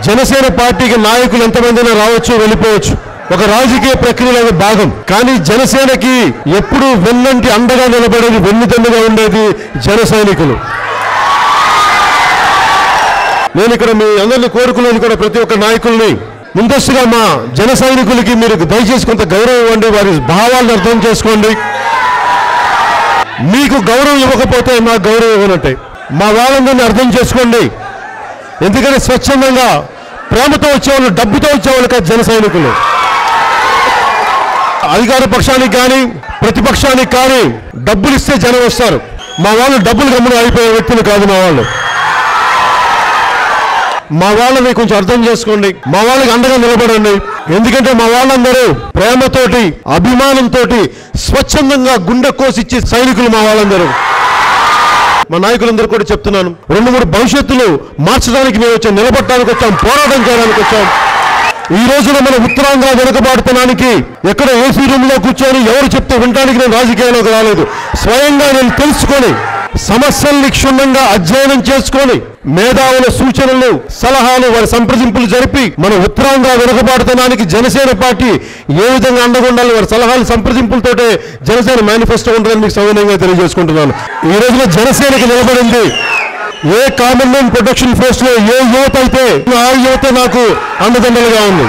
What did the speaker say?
జనసేన పార్టీకి నాయకులు ఎంతమందినా రావచ్చు, వెళ్ళిపోవచ్చు, ఒక రాజకీయ ప్రక్రియలో భాగం. కానీ జనసేనకి ఎప్పుడూ వెన్నంటి అండగా నిలబడేది, వెన్నుదన్నుగా ఉండేది జన సైనికులు. నేను ఇక్కడ మీ అందరినీ కోరుకునేది కూడా ప్రతి ఒక్క నాయకుల్ని ముందస్తుగా మా జన సైనికులకి మీరు దయచేసి కొంత గౌరవం ఇవ్వండి, వారి భావాలను అర్థం చేసుకోండి. మీకు గౌరవం ఇవ్వకపోతే నాకు గౌరవం ఇవ్వనట్టే. మా వాళ్ళందరినీ అర్థం చేసుకోండి. ఎందుకంటే స్వచ్ఛందంగా ప్రేమతో వచ్చేవాళ్ళు, డబ్బుతో వచ్చేవాళ్ళు కాదు జన సైనికులు. అధికార పక్షానికి కానీ ప్రతిపక్షానికి కానీ డబ్బులు ఇస్తే జనం వస్తారు. మా వాళ్ళు డబ్బులు గమ్మున అయిపోయే వ్యక్తులు కాదు మా వాళ్ళు. మా వాళ్ళని కొంచెం అర్థం చేసుకోండి, మా వాళ్ళకి అండగా నిలబడండి. ఎందుకంటే మా వాళ్ళందరూ ప్రేమతోటి అభిమానంతో స్వచ్ఛందంగా గుండె కోసిచ్చే సైనికులు మా వాళ్ళందరూ. మా నాయకులందరూ కూడా చెప్తున్నాను, 2-3 భవిష్యత్తులు మార్చడానికి మేము వచ్చాం, నిలబడటానికి వచ్చాం, పోరాటం చేయడానికి వచ్చాం. ఈ రోజున మన ఉత్తరాంధ్ర వెనుకబాటుతనానికి ఎక్కడ ఏసీ రూమ్ లో కూర్చొని ఎవరు చెప్తే వినడానికి నేను రాజకీయాల్లోకి రాలేదు. స్వయంగా నేను తెలుసుకొని సమస్యల్ని క్షుణ్ణంగా అధ్యయనం చేసుకొని మేధావుల సూచనలు, సలహాలు, వారి సంప్రదింపులు జరిపి మన ఉత్తరాంధ్ర వెనుకబాటుతనానికి జనసేన పార్టీ ఏ విధంగా అండగొండాలి, వారి సలహాలు సంప్రదింపులతోటే జనసేన మేనిఫెస్టో ఉంటుందని మీకు సవినయంగా తెలియజేసుకుంటున్నాను. ఈ రోజున జనసేనకి నిలబడింది a common man protection force లో ఏ యువత అయితే ఆ యువత నాకు అండదండలుగా ఉంది.